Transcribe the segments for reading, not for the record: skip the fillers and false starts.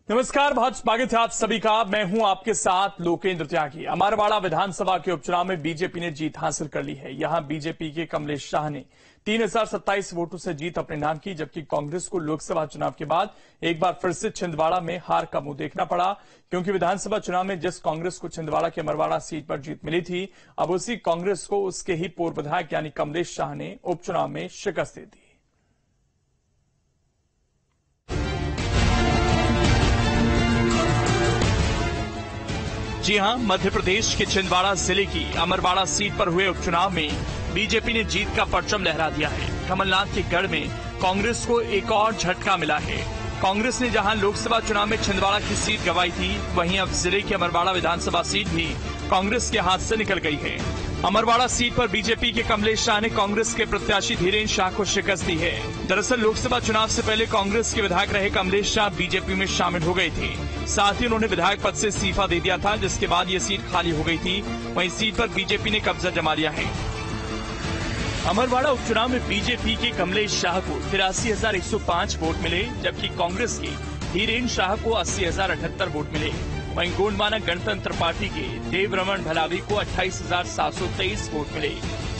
नमस्कार, बहुत स्वागत है आप सभी का। मैं हूं आपके साथ लोकेंद्र त्यागी। अमरवाड़ा विधानसभा के उपचुनाव में बीजेपी ने जीत हासिल कर ली है। यहां बीजेपी के कमलेश शाह ने 3027 वोटों से जीत अपने नाम की, जबकि कांग्रेस को लोकसभा चुनाव के बाद एक बार फिर से छिंदवाड़ा में हार का मुंह देखना पड़ा, क्योंकि विधानसभा चुनाव में जिस कांग्रेस को छिंदवाड़ा के अमरवाड़ा सीट पर जीत मिली थी, अब उसी कांग्रेस को उसके ही पूर्व विधायक यानी कमलेश शाह ने उपचुनाव में शिकस्त दे दी। जी हां, मध्य प्रदेश के छिंदवाड़ा जिले की अमरवाड़ा सीट पर हुए उपचुनाव में बीजेपी ने जीत का परचम लहरा दिया है। कमलनाथ के गढ़ में कांग्रेस को एक और झटका मिला है। कांग्रेस ने जहां लोकसभा चुनाव में छिंदवाड़ा की सीट गंवाई थी, वहीं अब जिले की अमरवाड़ा विधानसभा सीट भी कांग्रेस के हाथ से निकल गई है। अमरवाड़ा सीट पर बीजेपी के कमलेश शाह ने कांग्रेस के प्रत्याशी धीरेन्द्र शाह को शिकस्त दी है। दरअसल लोकसभा चुनाव से पहले कांग्रेस के विधायक रहे कमलेश शाह बीजेपी में शामिल हो गए थे। साथ ही उन्होंने विधायक पद से इस्तीफा दे दिया था, जिसके बाद ये सीट खाली हो गई थी। वहीं सीट पर बीजेपी ने कब्जा जमा लिया है। अमरवाड़ा उपचुनाव में बीजेपी के कमलेश शाह को 83,105 वोट मिले, जबकि कांग्रेस के धीरेन्द्र शाह को 80,078 वोट मिले। वहीं गोंडवाना गणतंत्र पार्टी के देवरमण भलावी को 28,723 वोट मिले।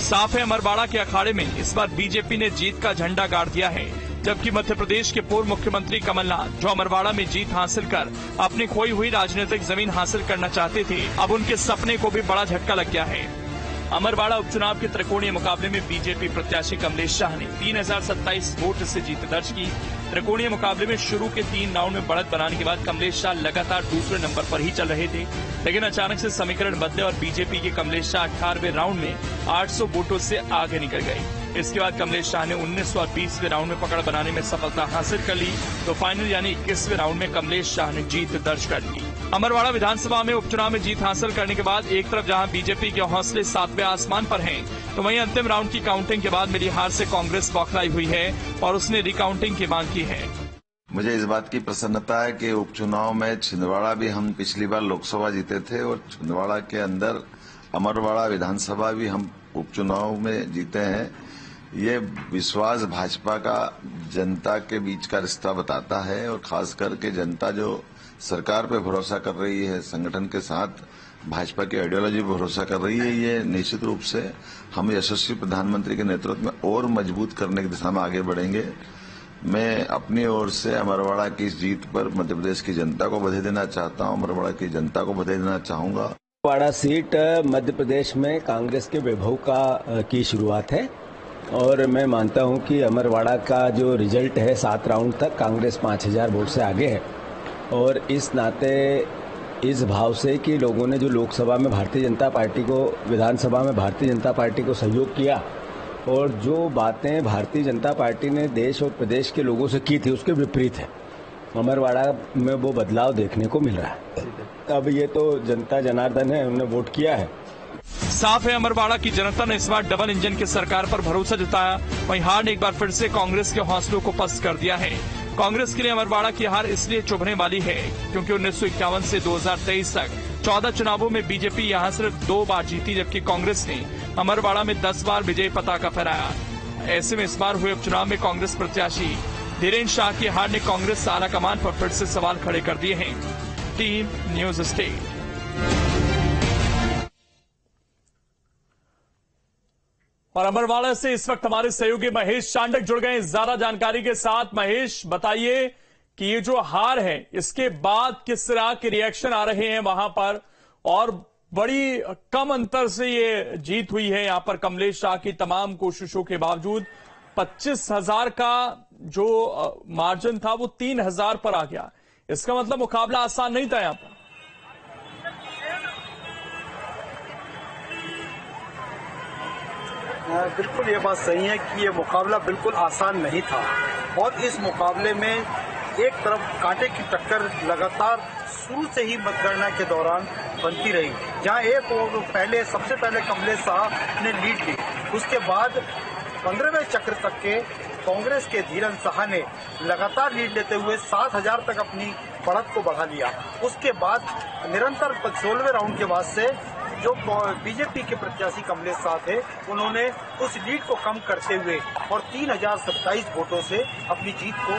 साफ है, अमरवाड़ा के अखाड़े में इस बार बीजेपी ने जीत का झंडा गाड़ दिया है, जबकि मध्य प्रदेश के पूर्व मुख्यमंत्री कमलनाथ, जो अमरवाड़ा में जीत हासिल कर अपनी खोई हुई राजनीतिक जमीन हासिल करना चाहते थे, अब उनके सपने को भी बड़ा झटका लग गया है। अमरवाड़ा उपचुनाव के त्रिकोणीय मुकाबले में बीजेपी प्रत्याशी कमलेश शाह ने 3027 वोट से जीत दर्ज की। त्रिकोणीय मुकाबले में शुरू के 3 राउंड में बढ़त बनाने के बाद कमलेश शाह लगातार दूसरे नंबर पर ही चल रहे थे, लेकिन अचानक से समीकरण बदले और बीजेपी के कमलेश शाह 18वें राउंड में 800 वोटों से आगे निकल गए। इसके बाद कमलेश शाह ने 19 और 20वें राउंड में पकड़ बनाने में सफलता हासिल कर ली, तो फाइनल यानी 21वें राउंड में कमलेश शाह ने जीत दर्ज कर ली। अमरवाड़ा विधानसभा में उपचुनाव में जीत हासिल करने के बाद एक तरफ जहां बीजेपी के हौसले 7वें आसमान पर हैं, तो वहीं अंतिम राउंड की काउंटिंग के बाद मिली हार से कांग्रेस बौखलाई हुई है और उसने रिकाउंटिंग की मांग की है। मुझे इस बात की प्रसन्नता है कि उपचुनाव में छिंदवाड़ा भी हम पिछली बार लोकसभा जीते थे और छिंदवाड़ा के अंदर अमरवाड़ा विधानसभा भी हम उपचुनाव में जीते हैं। ये विश्वास भाजपा का जनता के बीच का रिश्ता बताता है, और खास करके जनता जो सरकार पे भरोसा कर रही है, संगठन के साथ भाजपा की आइडियोलॉजी पर भरोसा कर रही है, ये निश्चित रूप से हम यशस्वी प्रधानमंत्री के नेतृत्व में और मजबूत करने की दिशा में आगे बढ़ेंगे। मैं अपनी ओर से अमरवाड़ा की इस जीत पर मध्य प्रदेश की जनता को बधाई देना चाहता हूं, अमरवाड़ा की जनता को बधाई देना चाहूंगा। अमरवाड़ा सीट मध्य प्रदेश में कांग्रेस के वैभव की शुरुआत है, और मैं मानता हूं कि अमरवाड़ा का जो रिजल्ट है 7 राउंड तक कांग्रेस 5000 वोट से आगे है। और इस नाते इस भाव से कि लोगों ने जो लोकसभा में भारतीय जनता पार्टी को, विधानसभा में भारतीय जनता पार्टी को सहयोग किया, और जो बातें भारतीय जनता पार्टी ने देश और प्रदेश के लोगों से की थी उसके विपरीत है। अमरवाड़ा में वो बदलाव देखने को मिल रहा है। अब ये तो जनता जनार्दन है, उन्होंने वोट किया है। साफ है, अमरवाड़ा की जनता ने इस बार डबल इंजन की सरकार पर भरोसा जताया। वहीं हार ने एक बार फिर से कांग्रेस के हौसलों को पस्त कर दिया है। कांग्रेस के लिए अमरवाड़ा की हार इसलिए चुभने वाली है क्योंकि 1951 से 2023 तक 14 चुनावों में बीजेपी यहां सिर्फ 2 बार जीती, जबकि कांग्रेस ने अमरवाड़ा में 10 बार विजयी पताका फहराया। ऐसे में इस बार हुए उपचुनाव में कांग्रेस प्रत्याशी धीरेन्द्र शाह की हार ने कांग्रेस आलाकमान पर फिर से सवाल खड़े कर दिए हैं। Team news state. और अमरवाड़ा से इस वक्त हमारे सहयोगी महेश चांडक जुड़ गए ज्यादा जानकारी के साथ। महेश, बताइए कि ये जो हार है इसके बाद किस तरह के रिएक्शन आ रहे हैं वहां पर, और बड़ी कम अंतर से ये जीत हुई है यहां पर कमलेश शाह की तमाम कोशिशों के बावजूद। 25,000 का जो मार्जिन था वो 3,000 पर आ गया। इसका मतलब मुकाबला आसान नहीं था यहां पर। बिल्कुल ये बात सही है कि ये मुकाबला बिल्कुल आसान नहीं था, और इस मुकाबले में एक तरफ कांटे की टक्कर लगातार शुरू से ही मतगणना के दौरान बनती रही। जहां सबसे पहले कमलेश शाह ने लीड ली, उसके बाद 15वें चक्र तक के कांग्रेस के धीरेन्द्र शाह ने लगातार लीड लेते हुए 7,000 तक अपनी बढ़त को बढ़ा लिया। उसके बाद निरंतर 16वें राउंड के बाद से जो बीजेपी के प्रत्याशी कमलेश शाह थे, उन्होंने उस लीड को कम करते हुए और 3027 वोटों से अपनी जीत को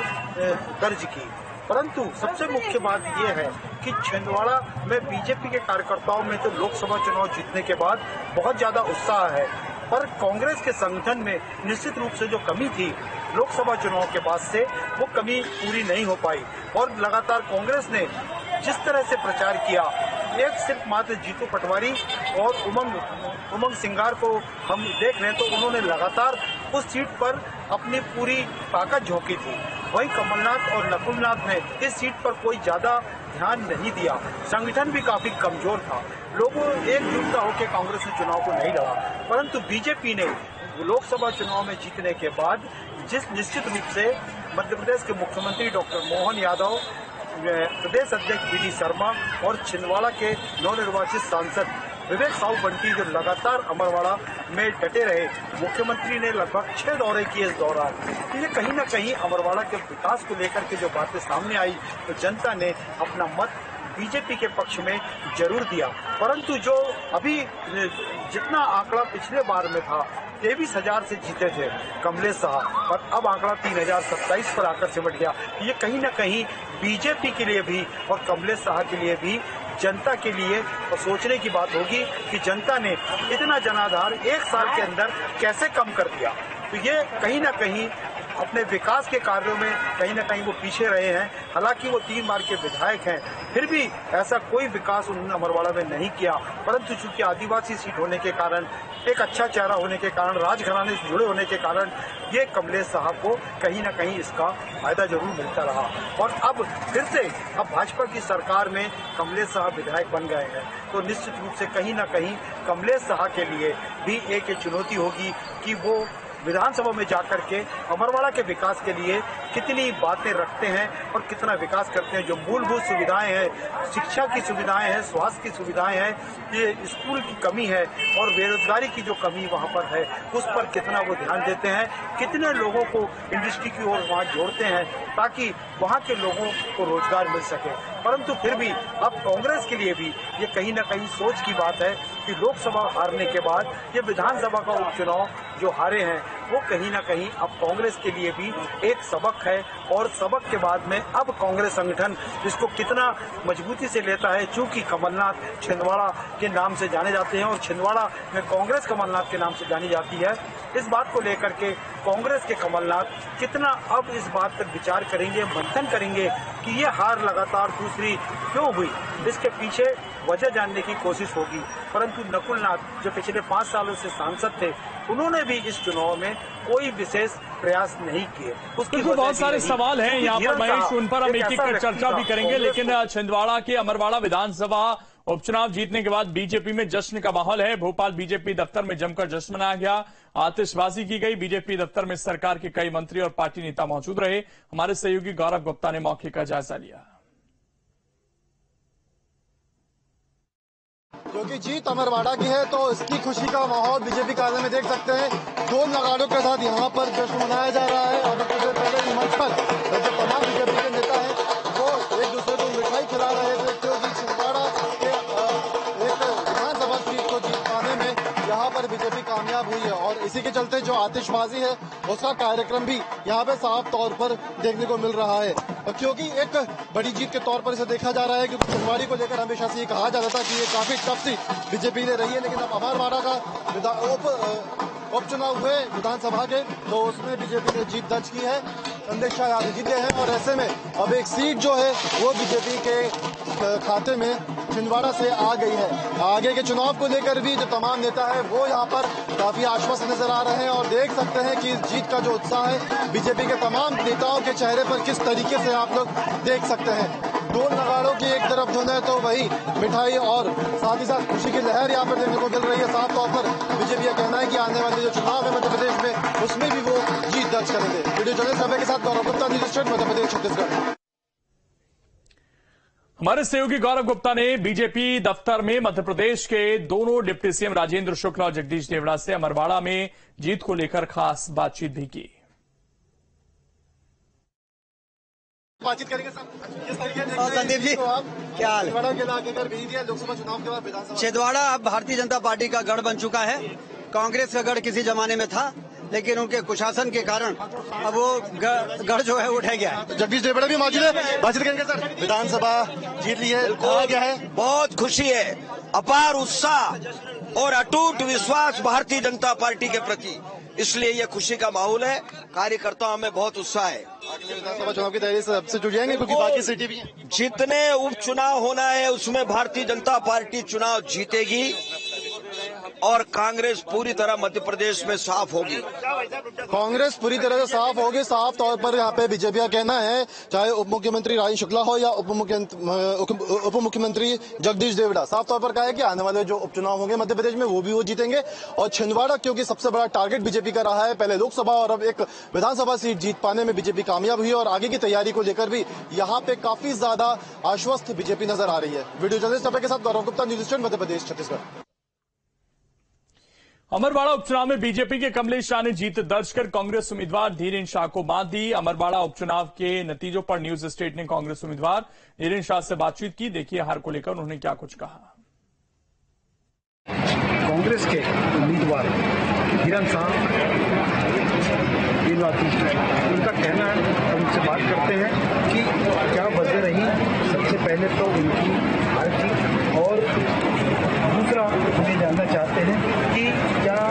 दर्ज की। परंतु सबसे मुख्य बात यह है कि छिंदवाड़ा में बीजेपी के कार्यकर्ताओं में तो लोकसभा चुनाव जीतने के बाद बहुत ज्यादा उत्साह है, पर कांग्रेस के संगठन में निश्चित रूप से जो कमी थी लोकसभा चुनाव के बाद से, वो कमी पूरी नहीं हो पाई। और लगातार कांग्रेस ने जिस तरह से प्रचार किया, एक सिर्फ मात्र जीतू पटवारी और उमंग सिंगार को हम देख रहे हैं तो उन्होंने लगातार उस सीट पर अपनी पूरी ताकत झोंकी थी। वहीं कमलनाथ और नकुलनाथ ने इस सीट पर कोई ज्यादा ध्यान नहीं दिया। संगठन भी काफी कमजोर था, लोगों एकजुटता होकर कांग्रेस ने चुनाव को नहीं लड़ा। परंतु बीजेपी ने लोकसभा चुनाव में जीतने के बाद जिस निश्चित रूप से मध्य प्रदेश के मुख्यमंत्री डॉक्टर मोहन यादव, प्रदेश अध्यक्ष वी डी शर्मा और छिंदवाड़ा के नवनिर्वाचित सांसद विवेक साहू बंटी जो लगातार अमरवाड़ा में डटे रहे, मुख्यमंत्री ने लगभग 6 दौरे किए इस दौरान। तो ये कहीं न कहीं अमरवाड़ा के विकास को लेकर के जो बातें सामने आई, तो जनता ने अपना मत बीजेपी के पक्ष में जरूर दिया। परंतु जो अभी जितना आंकड़ा पिछले बार में था 23,000 से जीते थे कमलेश साह, और अब आंकड़ा 3,027 पर आकर सिमट गया। ये कहीं न कहीं बीजेपी के लिए भी और कमलेश साह के लिए भी, जनता के लिए और सोचने की बात होगी कि जनता ने इतना जनाधार एक साल के अंदर कैसे कम कर दिया। तो ये कहीं न कहीं अपने विकास के कार्यों में कहीं न कहीं वो पीछे रहे हैं। हालांकि वो 3 बार के विधायक हैं, फिर भी ऐसा कोई विकास उन्होंने अमरवाड़ा में नहीं किया। परंतु चूंकि आदिवासी सीट होने के कारण, एक अच्छा चेहरा होने के कारण, राजघराने से जुड़े होने के कारण ये कमलेश साहब को कहीं न कहीं इसका फायदा जरूर मिलता रहा। और अब फिर से अब भाजपा की सरकार में कमलेश साहब विधायक बन गए हैं, तो निश्चित रूप से कहीं न कहीं कमलेश साहब के लिए भी एक चुनौती होगी कि वो विधानसभा में जाकर के अमरवाड़ा के विकास के लिए कितनी बातें रखते हैं और कितना विकास करते हैं। जो मूलभूत सुविधाएं हैं, शिक्षा की सुविधाएं हैं, स्वास्थ्य की सुविधाएं हैं, ये स्कूल की कमी है और बेरोजगारी की जो कमी वहां पर है, उस पर कितना वो ध्यान देते हैं, कितने लोगों को इंडस्ट्री की ओर वहां जोड़ते हैं ताकि वहां के लोगों को रोजगार मिल सके। परंतु फिर भी अब कांग्रेस के लिए भी ये कहीं न कहीं सोच की बात है कि लोकसभा हारने के बाद ये विधानसभा का उपचुनाव जो हारे हैं, वो कहीं न कहीं अब कांग्रेस के लिए भी एक सबक है। और सबक के बाद में अब कांग्रेस संगठन इसको कितना मजबूती से लेता है, चूंकि कमलनाथ छिंदवाड़ा के नाम से जाने जाते हैं और छिंदवाड़ा में कांग्रेस कमलनाथ के नाम से जानी जाती है। इस बात को लेकर के कांग्रेस के कमलनाथ कितना अब इस बात पर विचार करेंगे, मंथन करेंगे कि ये हार लगातार दूसरी क्यों हुई, इसके पीछे वजह जानने की कोशिश होगी। परंतु नकुलनाथ जो पिछले 5 सालों से सांसद थे, उन्होंने भी इस चुनाव में कोई विशेष प्रयास नहीं किए। उसकी बहुत सारे सवाल हैं यहाँ पर महेश, उन पर हम एक-एक कर चर्चा भी करेंगे। लेकिन छिंदवाड़ा के अमरवाड़ा विधानसभा उपचुनाव जीतने के बाद बीजेपी में जश्न का माहौल है। भोपाल बीजेपी दफ्तर में जमकर जश्न मनाया गया, आतिशबाजी की गई। बीजेपी दफ्तर में सरकार के कई मंत्री और पार्टी नेता मौजूद रहे। हमारे सहयोगी गौरव गुप्ता ने मौके का जायजा लिया। क्योंकि जीत अमरवाड़ा की है तो इसकी खुशी का माहौल बीजेपी कार्यालय में देख सकते हैं। 2 नगाड़ों के साथ यहाँ पर जश्न मनाया जा रहा है और कुछ देर पहले मंच पर जो तमाम बीजेपी के नेता हैं वो एक दूसरे को मिठाई खिला रहे थे, क्योंकि छिंदवाड़ा के एक विधानसभा सीट को जीत पाने में यहाँ पर बीजेपी कामयाब हुई है। और इसी के चलते जो आतिशबाजी है उसका कार्यक्रम भी यहाँ पे साफ तौर पर देखने को मिल रहा है, क्योंकि एक बड़ी जीत के तौर पर इसे देखा जा रहा है। क्योंकि छिंदवाड़ा को लेकर हमेशा से ये कहा जाता था कि ये काफी टफ सी बीजेपी ने रही है, लेकिन अब अमरवाड़ा का उपचुनाव हुए विधानसभा के, तो उसमें बीजेपी ने जीत दर्ज की है। संदेश शाह यादव जीते हैं और ऐसे में अब एक सीट जो है वो बीजेपी के खाते में छिंदवाड़ा से आ गई है। आगे के चुनाव को लेकर भी जो तमाम नेता है वो यहाँ पर काफी आश्वस्त नजर आ रहे हैं और देख सकते हैं कि इस जीत का जो उत्साह है बीजेपी के तमाम नेताओं के चेहरे पर किस तरीके से आप लोग देख सकते हैं। 2 नगाड़ों की एक तरफ धुन है तो वही मिठाई और साथ ही साथ खुशी की लहर यहाँ पर देखने को मिल रही है। साफ तौर पर बीजेपी का कहना है कि आने वाले जो चुनाव है मध्य प्रदेश में उसमें भी वो जीत दर्ज करेंगे। वीडियो जर्नलिस्ट सभा के साथ गौरव गुप्ता, न्यूज स्टेट, मध्य प्रदेश, छत्तीसगढ़। हमारे सहयोगी गौरव गुप्ता ने बीजेपी दफ्तर में मध्य प्रदेश के दोनों डिप्टी सीएम राजेंद्र शुक्ला और जगदीश देवड़ा से अमरवाड़ा में जीत को लेकर खास बातचीत भी की। बातचीत करेंगे संदीप जी, क्या हाल है? लोकसभा चुनाव के बाद विधानसभा छिंदवाड़ा अब भारतीय जनता पार्टी का गढ़ बन चुका है। कांग्रेस का गढ़ किसी जमाने में था, लेकिन उनके कुशासन के कारण अब वो गढ़ जो है उठ गया है। जगदीश देवड़ा भी मौजूद है, बातचीत करेंगे सर। विधानसभा जीत ली है, कहा गया है, बहुत खुशी है, अपार उत्साह और अटूट विश्वास भारतीय जनता पार्टी के प्रति, इसलिए ये खुशी का माहौल है। कार्यकर्ताओं में बहुत उत्साह है। अगले विधानसभा चुनाव की तैयारी से सबसे जुड़ जाएंगे क्योंकि बाकी सीटें भी हैं। जितने उपचुनाव होना है उसमें भारतीय जनता पार्टी चुनाव जीतेगी और कांग्रेस पूरी तरह मध्य प्रदेश में साफ होगी। कांग्रेस पूरी तरह से साफ होगी। साफ तौर पर यहाँ पे बीजेपी का कहना है, चाहे उप मुख्यमंत्री राजन शुक्ला हो या उप मुख्यमंत्री जगदीश देवड़ा, साफ तौर पर कहा है कि आने वाले जो उपचुनाव होंगे मध्य प्रदेश में वो भी वो जीतेंगे। और छिंदवाड़ा क्योंकि सबसे बड़ा टारगेट बीजेपी का रहा है, पहले लोकसभा और अब एक विधानसभा सीट जीत पाने में बीजेपी कामयाब हुई और आगे की तैयारी को लेकर भी यहाँ पे काफी ज्यादा आश्वस्त बीजेपी नजर आ रही है। वीडियो जर्नलिस्ट के साथ गौरव गुप्ता, न्यूज एटीन मध्य प्रदेश, छत्तीसगढ़। अमरवाड़ा उपचुनाव में बीजेपी के कमलेश शाह ने जीत दर्ज कर कांग्रेस उम्मीदवार धीरेन्द्र शाह को मात दी। अमरवाड़ा उपचुनाव के नतीजों पर न्यूज स्टेट ने कांग्रेस उम्मीदवार धीरेन्द्र शाह से बातचीत की। देखिए हार को लेकर उन्होंने क्या कुछ कहा। कांग्रेस के उम्मीदवार धीरेन्द्र शाह उनका कहना है, हम उनसे बात करते हैं कि क्या वजह रही। सबसे पहले तो उनकी हार की और दूसरा हमें जानना चाहते हैं कि क्या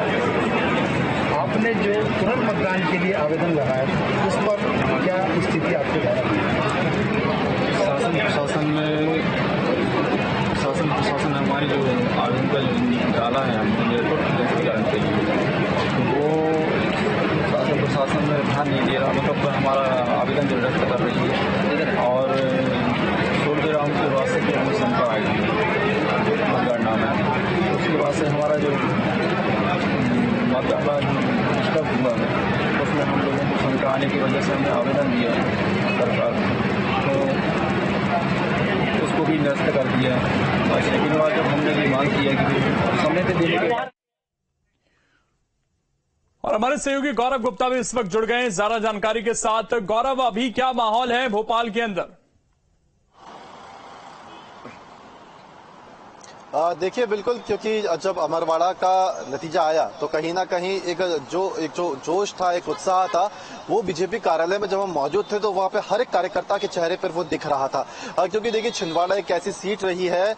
आपने जो तुरंत मतदान के लिए आवेदन लगाया उस पर क्या स्थिति आपके द्वारा? शासन प्रशासन ने हमारी जो आवेदन का जो डाला है हमने के लिए, वो शासन प्रशासन में ध्यान नहीं दे रहा। मतलब हमारा आवेदन जो रद्द कर रही है और छोड़ दे रहा उनके बाद से कि हमें शंका आएगी मतदान नाम है। उसके बाद से हमारा जो मतदान डिस्टर्ब हुआ है उसमें हम लोगों को शंका आने की वजह से हमने आवेदन दिया सरकार, तो उसको भी निरस्त कर दिया। और सेकेंड बार जब हमने ये मांग किया कि समय पे देने के और हमारे सहयोगी गौरव गुप्ता भी इस वक्त जुड़ गए हैं ज्यादा जानकारी के साथ। गौरव, अभी क्या माहौल है भोपाल के अंदर? देखिए बिल्कुल, क्योंकि जब अमरवाड़ा का नतीजा आया तो कहीं ना कहीं एक जो जोश था, एक उत्साह था, वो बीजेपी कार्यालय में जब हम मौजूद थे तो वहां पे हर एक कार्यकर्ता के चेहरे पर वो दिख रहा था। क्योंकि देखिए छिंदवाड़ा एक ऐसी सीट रही है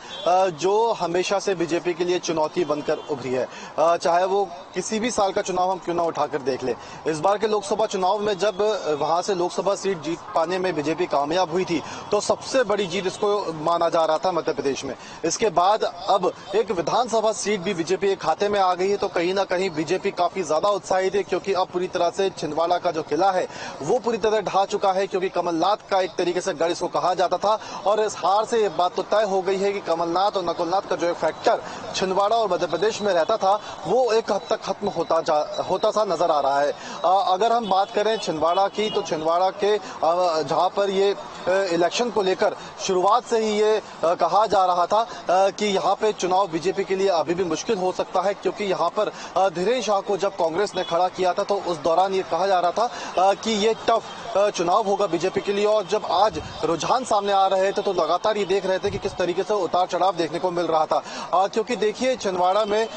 जो हमेशा से बीजेपी के लिए चुनौती बनकर उभरी है। चाहे वो किसी भी साल का चुनाव हम क्यों ना उठाकर देख ले, इस बार के लोकसभा चुनाव में जब वहां से लोकसभा सीट जीत पाने में बीजेपी कामयाब हुई थी तो सबसे बड़ी जीत इसको माना जा रहा था मध्य प्रदेश में। इसके बाद अब एक विधानसभा सीट भी बीजेपी के खाते में आ गई है तो कहीं ना कहीं बीजेपी काफी ज्यादा उत्साहित है, क्योंकि अब पूरी तरह से छिंदवाड़ा का जो किला है वो पूरी तरह ढह चुका है। क्योंकि कमलनाथ का एक तरीके से गढ़ इसको कहा जाता था और इस हार से ये बात तो तय हो गई है कि कमलनाथ और नकुलनाथ का जो एक फैक्टर छिंदवाड़ा और मध्य प्रदेश में रहता था वो एक हद तक खत्म होता सा नजर आ रहा है। अगर हम बात करें छिंदवाड़ा की तो छिंदवाड़ा के जहां पर ये इलेक्शन को लेकर शुरुआत से ही ये कहा जा रहा था कि यहाँ पे चुनाव बीजेपी के लिए अभी भी मुश्किल हो सकता है, क्योंकि यहाँ पर धीरेन्द्र शाह को जब कांग्रेस ने खड़ा किया था तो उस दौरान ये कहा जा रहा था कि ये टफ चुनाव होगा बीजेपी के लिए। और जब आज रुझान सामने आ रहे थे तो लगातार ये देख रहे थे कि किस तरीके से उतार चढ़ाव देखने को मिल रहा था। क्योंकि देखिए छिंदवाड़ा में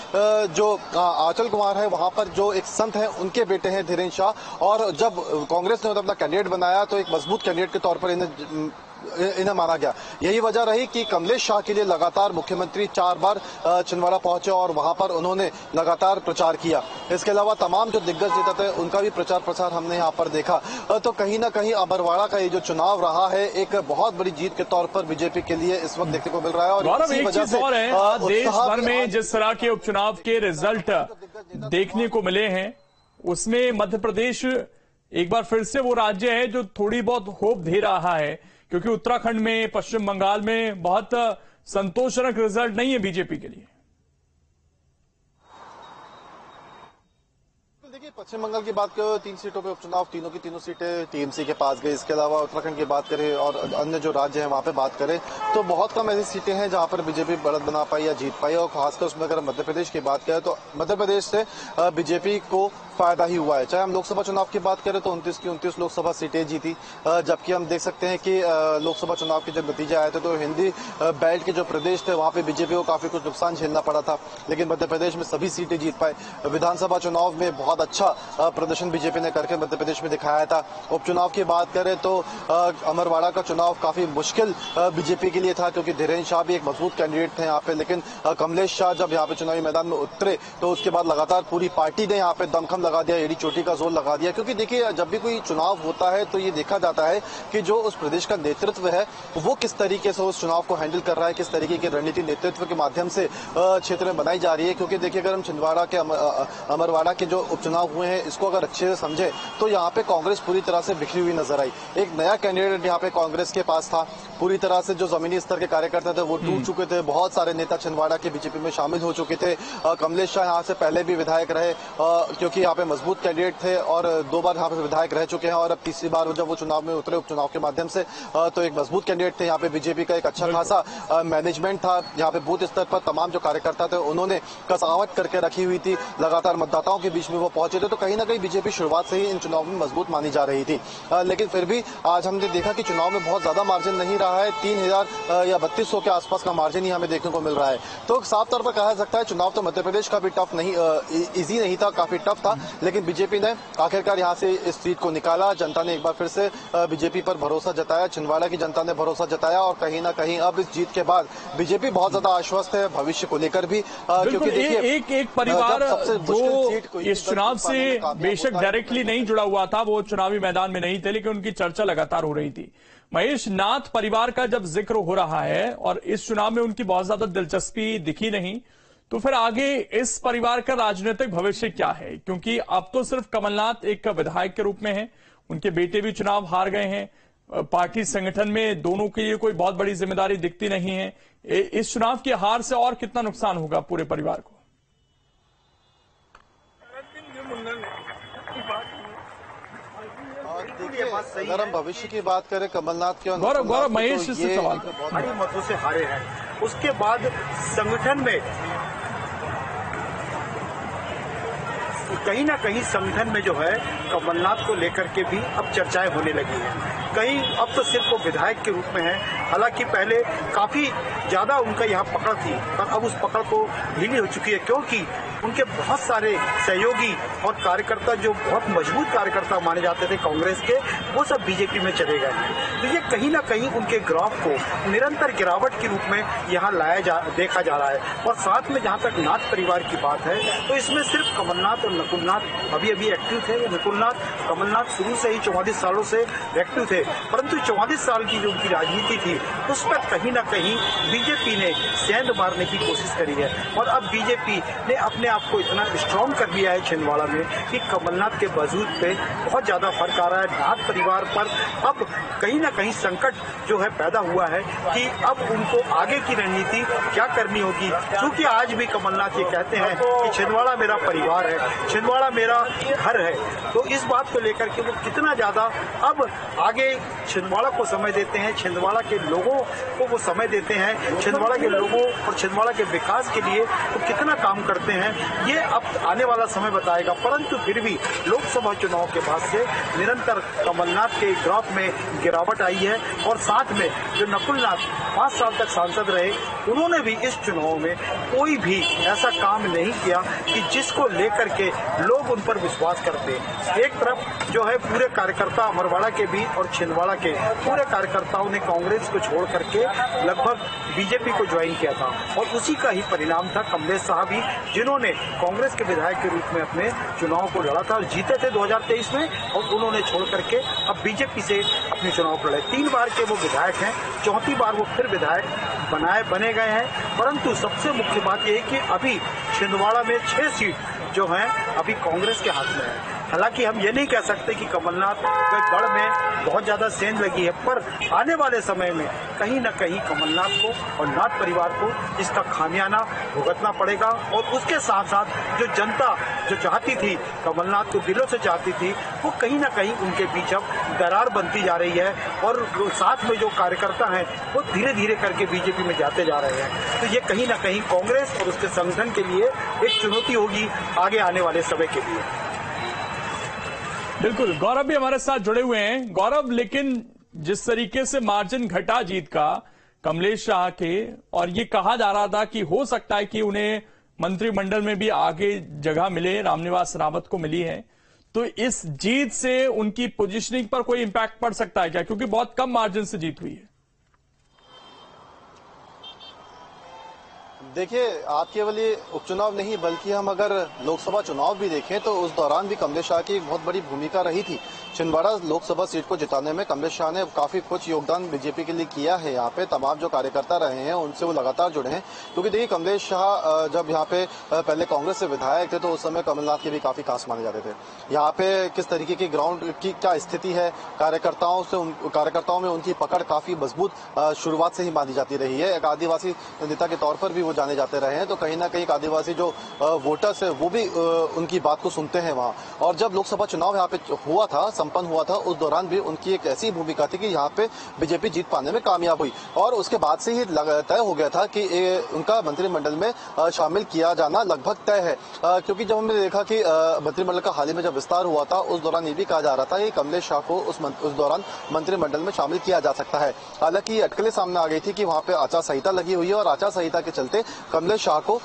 जो आंचल कुमार है वहां पर जो एक संत है उनके बेटे हैं धीरेन्द्र शाह, और जब कांग्रेस ने अपना कैंडिडेट बनाया तो एक मजबूत कैंडिडेट के तौर पर इन्हें माना गया। यही वजह रही कि कमलेश शाह के लिए लगातार मुख्यमंत्री 4 बार छिंदवाड़ा पहुंचे और वहां पर उन्होंने लगातार प्रचार किया। इसके अलावा तमाम जो दिग्गज नेता थे उनका भी प्रचार प्रसार हमने यहाँ पर देखा। तो कहीं ना कहीं अमरवाड़ा का ये जो चुनाव रहा है एक बहुत बड़ी जीत के तौर पर बीजेपी के लिए इस वक्त देखने को मिल रहा है। और इसी वजह से और है देश भर में जिस तरह के उपचुनाव के रिजल्ट देखने को मिले हैं उसमें मध्य प्रदेश एक बार फिर से वो राज्य है जो थोड़ी बहुत होप दे रहा है, क्योंकि उत्तराखंड में, पश्चिम बंगाल में बहुत संतोषजनक रिजल्ट नहीं है बीजेपी के लिए। देखिए पश्चिम बंगाल की बात करें 3 सीटों पे उपचुनाव, तीनों की तीनों सीटें टीएमसी के पास गई। इसके अलावा उत्तराखंड की बात करें और अन्य जो राज्य हैं वहां पे बात करें तो बहुत कम ऐसी सीटें हैं जहां पर बीजेपी बढ़त बना पाई या जीत पाई। और खासकर उसमें अगर मध्य प्रदेश की बात करें तो मध्य प्रदेश से बीजेपी को फायदा ही हुआ है। चाहे हम लोकसभा चुनाव की बात करें तो 29 की 29 लोकसभा सीटें जीती, जबकि हम देख सकते हैं कि लोकसभा चुनाव के जब नतीजे आए थे तो हिंदी बेल्ट के जो प्रदेश थे वहां पे बीजेपी को काफी कुछ नुकसान झेलना पड़ा था, लेकिन मध्य प्रदेश में सभी सीटें जीत पाए। विधानसभा चुनाव में बहुत अच्छा अच्छा प्रदर्शन बीजेपी ने करके मध्य प्रदेश में दिखाया था। उपचुनाव की बात करें तो अमरवाड़ा का चुनाव काफी मुश्किल बीजेपी के लिए था, क्योंकि धीरेन्द्र शाह भी एक मजबूत कैंडिडेट थे यहाँ पे, लेकिन कमलेश शाह जब यहाँ पे चुनावी मैदान में उतरे तो उसके बाद लगातार पूरी पार्टी ने यहाँ पे दमखम लगा दिया, एड़ी चोटी का जोर लगा दिया। क्योंकि देखिए, जब भी कोई चुनाव होता है तो ये देखा जाता है कि जो उस प्रदेश का नेतृत्व है वो किस तरीके से उस चुनाव को हैंडल कर रहा है, किस तरीके की रणनीति नेतृत्व के माध्यम से क्षेत्र में बनाई जा रही है। क्योंकि देखिए, अगर हम छिंदवाड़ा के अमरवाड़ा के जो उपचुनाव हुए हैं इसको अगर अच्छे से समझे तो यहाँ पे कांग्रेस पूरी तरह से बिखरी हुई नजर आई। एक नया कैंडिडेट यहाँ पे कांग्रेस के पास था, पूरी तरह से जो जमीनी स्तर के कार्यकर्ता थे वो टूट चुके थे। बहुत सारे नेता छिंदवाड़ा के बीजेपी में शामिल हो चुके थे। कमलेश शाह यहाँ से पहले भी विधायक रहे, क्योंकि यहाँ पे मजबूत कैंडिडेट थे और 2 बार यहाँ पे विधायक रह चुके हैं, और अब तीसरी बार जब वो चुनाव में उतरे उपचुनाव के माध्यम से तो एक मजबूत कैंडिडेट थे। यहाँ पे बीजेपी का एक अच्छा खासा मैनेजमेंट था। यहाँ पे बूथ स्तर पर तमाम जो कार्यकर्ता थे उन्होंने कसावट करके रखी हुई थी, लगातार मतदाताओं के बीच में वो पहुंचे थे। तो कहीं ना कहीं बीजेपी शुरुआत से ही इन चुनाव में मजबूत मानी जा रही थी। लेकिन फिर भी आज हमने देखा कि चुनाव में बहुत ज्यादा मार्जिन नहीं रहा है, 3000 या 3200 के आसपास का मार्जिन ही हमें देखने को मिल रहा है। तो साफ तौर पर कहा सकता है चुनाव तो मध्य प्रदेश का भी टफ नहीं, इजी नहीं था, काफी टफ था, लेकिन बीजेपी ने आखिरकार यहाँ से इस सीट को निकाला। जनता ने एक बार फिर से बीजेपी पर भरोसा जताया, छिंदवाड़ा की जनता ने भरोसा जताया, और कहीं ना कहीं अब इस जीत के बाद बीजेपी बहुत ज्यादा आश्वस्त है भविष्य को लेकर भी। क्योंकि देखिए, एक परिवार जो इस चुनाव से बेशक डायरेक्टली नहीं जुड़ा हुआ था, वो चुनावी मैदान में नहीं थे, लेकिन उनकी चर्चा लगातार हो रही थी। महेश नाथ परिवार का जब जिक्र हो रहा है और इस चुनाव में उनकी बहुत ज्यादा दिलचस्पी दिखी नहीं, तो फिर आगे इस परिवार का राजनीतिक भविष्य क्या है? क्योंकि अब तो सिर्फ कमलनाथ एक विधायक के रूप में है, उनके बेटे भी चुनाव हार गए हैं, पार्टी संगठन में दोनों के लिए कोई बहुत बड़ी जिम्मेदारी दिखती नहीं है। इस चुनाव की हार से और कितना नुकसान होगा पूरे परिवार को? देखिए, अगर हम भविष्य की बात करें कमलनाथ के, गौरव महेश से सवाल बड़ी मतों से हारे हैं। उसके बाद संगठन में कहीं ना कहीं संगठन में जो है कमलनाथ को लेकर के भी अब चर्चाएं होने लगी हैं। कहीं अब तो सिर्फ वो विधायक के रूप में है, हालांकि पहले काफी ज्यादा उनका यहाँ पकड़ थी, पर अब उस पकड़ को ढीली हो चुकी है, क्योंकि उनके बहुत सारे सहयोगी और कार्यकर्ता जो बहुत मजबूत कार्यकर्ता माने जाते थे कांग्रेस के, वो सब बीजेपी में चले गए हैं। तो ये कहीं ना कहीं उनके ग्राफ को निरंतर गिरावट के रूप में यहाँ देखा जा रहा है। और साथ में जहाँ तक नाथ परिवार की बात है तो इसमें सिर्फ कमलनाथ और नकुलनाथ अभी एक्टिव थे। कमलनाथ शुरू से ही 44 सालों से एक्टिव थे, परंतु 44 साल की जो उनकी राजनीति थी उस पर कहीं ना कहीं बीजेपी ने सेंध मारने की कोशिश करी है। और अब बीजेपी ने अपने आप को इतना स्ट्रांग कर लिया है छिंदवाड़ा में कि कमलनाथ के वजूद पे बहुत ज्यादा फर्क आ रहा है। नाथ परिवार पर अब कहीं ना कहीं संकट जो है पैदा हुआ है कि अब उनको आगे की रणनीति क्या करनी होगी। क्योंकि आज भी कमलनाथ ये कहते हैं कि छिंदवाड़ा मेरा परिवार है, छिंदवाड़ा मेरा घर है। तो इस बात को लेकर के वो कितना ज्यादा अब आगे छिंदवाड़ा को समय देते हैं, छिंदवाड़ा के लोगों को वो समय देते हैं, छिंदवाड़ा के लोगों और छिंदवाड़ा के विकास के लिए वो कितना काम करते हैं, ये अब आने वाला समय बताएगा। परंतु फिर भी लोकसभा चुनाव के बाद से निरंतर कमलनाथ के ग्राफ में गिरावट आई है। और साथ में जो नकुलनाथ 5 साल तक सांसद रहे, उन्होंने भी इस चुनाव में कोई भी ऐसा काम नहीं किया कि जिसको लेकर के लोग उन पर विश्वास करते। एक तरफ जो है पूरे कार्यकर्ता अमरवाड़ा के भी और छिंदवाड़ा के पूरे कार्यकर्ताओं ने कांग्रेस को छोड़ करके लगभग बीजेपी को ज्वाइन किया था, और उसी का ही परिणाम था कमलेश साहब भी, जिन्होंने कांग्रेस के विधायक के रूप में अपने चुनाव को लड़ा था और जीते थे 2023 में, और उन्होंने छोड़ करके अब बीजेपी से अपने चुनाव लड़े। 3 बार के वो विधायक हैं, 4थी बार वो फिर विधायक बने गए हैं। परंतु सबसे मुख्य बात यह है कि अभी छिंदवाड़ा में 6 सीट जो हैं अभी कांग्रेस के हाथ में है। हालांकि हम ये नहीं कह सकते कि कमलनाथ के गढ़ में बहुत ज्यादा सेंध लगी है, पर आने वाले समय में कहीं न कहीं कमलनाथ को और नाथ परिवार को इसका खामियाना भुगतना पड़ेगा। और उसके साथ साथ जो जनता जो चाहती थी, कमलनाथ को दिलों से चाहती थी, वो कहीं न कहीं उनके बीच अब दरार बनती जा रही है। और साथ में जो कार्यकर्ता हैं वो धीरे धीरे करके बीजेपी में जाते जा रहे हैं। तो ये कहीं न कहीं कांग्रेस और उसके संगठन के लिए एक चुनौती होगी आगे आने वाले समय के लिए। बिल्कुल, गौरव भी हमारे साथ जुड़े हुए हैं। गौरव, लेकिन जिस तरीके से मार्जिन घटा जीत का कमलेश शाह के, और ये कहा जा रहा था कि हो सकता है कि उन्हें मंत्रिमंडल में भी आगे जगह मिले, रामनिवास रावत को मिली है, तो इस जीत से उनकी पोजीशनिंग पर कोई इंपैक्ट पड़ सकता है क्या? क्योंकि बहुत कम मार्जिन से जीत हुई है। देखिए, आप केवल ये उपचुनाव नहीं बल्कि हम अगर लोकसभा चुनाव भी देखें तो उस दौरान भी कमलेश शाह की एक बहुत बड़ी भूमिका रही थी। छिंदवाड़ा लोकसभा सीट को जिताने में कमलेश शाह ने काफी कुछ योगदान बीजेपी के लिए किया है। यहाँ पे तमाम जो कार्यकर्ता रहे हैं उनसे वो लगातार जुड़े हैं, क्योंकि देखिए कमलेश शाह जब यहाँ पे पहले कांग्रेस से विधायक थे तो उस समय कमलनाथ के भी काफी खास माने जाते थे। यहाँ पे किस तरीके की ग्राउंड की क्या स्थिति है, कार्यकर्ताओं में उनकी पकड़ काफी मजबूत शुरुआत से ही मानी जाती रही है। एक आदिवासी नेता के तौर पर भी वो जाने जाते रहे हैं, तो कहीं ना कहीं आदिवासी जो वोटर्स है वो भी उनकी बात को सुनते हैं वहाँ। और जब लोकसभा चुनाव यहाँ पे हुआ था, संपन्न हुआ था, उस दौरान भी उनकी एक ऐसी भूमिका थी कि यहाँ पे बीजेपी जीत पाने में कामयाब हुई और उसके बाद से ही तय हो गया था कि उनका मंत्रिमंडल में शामिल किया जाना लगभग तय है। क्योंकि जब हमने देखा कि मंत्रिमंडल का हाल ही में जब विस्तार हुआ था उस दौरान ये भी कहा जा रहा था कि कमलेश शाह को उस दौरान मंत्रिमंडल में शामिल किया जा सकता है। हालांकि अटकलें सामने आ गई थी कि वहाँ पे आचार संहिता लगी हुई है और आचार संहिता के चलते कमलेश शाह को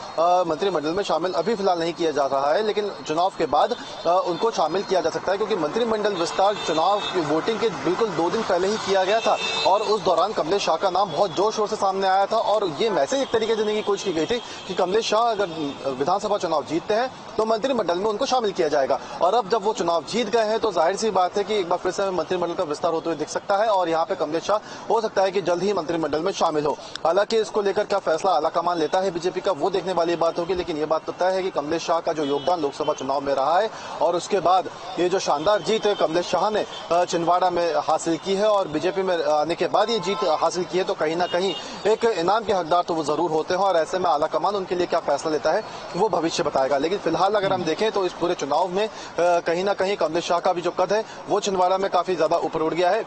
मंत्रिमंडल में शामिल अभी फिलहाल नहीं किया जा रहा है, लेकिन चुनाव के बाद उनको शामिल किया जा सकता है, क्योंकि मंत्रिमंडल विस्तार चुनाव की वोटिंग के बिल्कुल 2 दिन पहले ही किया गया था और उस दौरान कमलेश शाह का नाम बहुत जोर शोर से सामने आया था और ये मैसेज एक तरीके से देने की कोशिश की गई थी कि कमलेश शाह अगर विधानसभा चुनाव जीतते हैं तो मंत्रिमंडल में उनको शामिल किया जाएगा। और अब जब वो चुनाव जीत गए हैं तो जाहिर सी बात है कि एक बार फिर से मंत्रिमंडल का विस्तार होते हुए दिख सकता है और यहाँ पे कमलेश शाह हो सकता है कि जल्द ही मंत्रिमंडल में शामिल हो। हालांकि इसको लेकर क्या फैसला आलाकमान लेता है बीजेपी का वो देखने वाली बात होगी, लेकिन ये बात तो तय है कि कमलेश शाह का जो योगदान लोकसभा चुनाव में रहा है और उसके बाद ये जो शानदार जीत कमलेश शाह ने छिंदवाड़ा में हासिल की है और बीजेपी में आने के बाद ये जीत हासिल की है, तो कहीं ना कहीं एक इनाम के हकदार तो वो जरूर होते हैं और ऐसे में आलाकमान उनके लिए क्या फैसला लेता है वो भविष्य बताएगा। लेकिन फिलहाल अगर हम देखें तो इस पूरे चुनाव में कहीं ना कहीं कमलेश शाह का भी जो कद है वो छिंदवाड़ा में काफी ज्यादा ऊपर उठ गया है।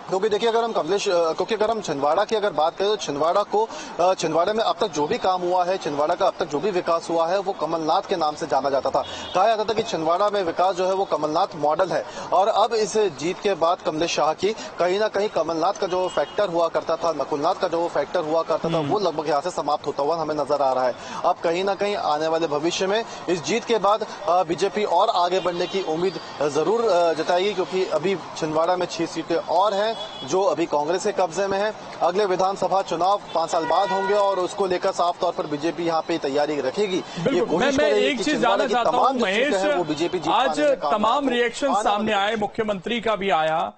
क्योंकि देखिए अगर हम छिंदवाड़ा की अगर बात करें तो छिंदवाड़ा में अब तक जो भी काम हुआ है, छिंदवाड़ा का अब तक जो भी विकास हुआ है वो कमलनाथ के नाम से जाना जाता था। कहा जाता था कि छिंदवाड़ा में विकास जो है वो कमलनाथ मॉडल है और अब इस जीत के बाद कमलेश शाह की कहीं ना कहीं कमलनाथ का जो फैक्टर हुआ करता था, नकुलनाथ का जो फैक्टर हुआ करता था वो लगभग यहाँ से समाप्त होता हुआ हमें नजर आ रहा है। अब कहीं ना कहीं आने वाले भविष्य में इस जीत के बाद बीजेपी और आगे बढ़ने की उम्मीद जरूर जताएगी, क्योंकि अभी छिंदवाड़ा में 6 सीटें और हैं जो अभी कांग्रेस के कब्जे में है। अगले विधानसभा चुनाव 5 साल बाद होंगे और उसको लेकर साफ तौर पर बीजेपी यहाँ पे तैयारी रखेगी। मैं एक चीज जानना चाहता हूँ महेश, वो बीजेपी आज तमाम रिएक्शन सामने आए, मुख्यमंत्री का भी आया,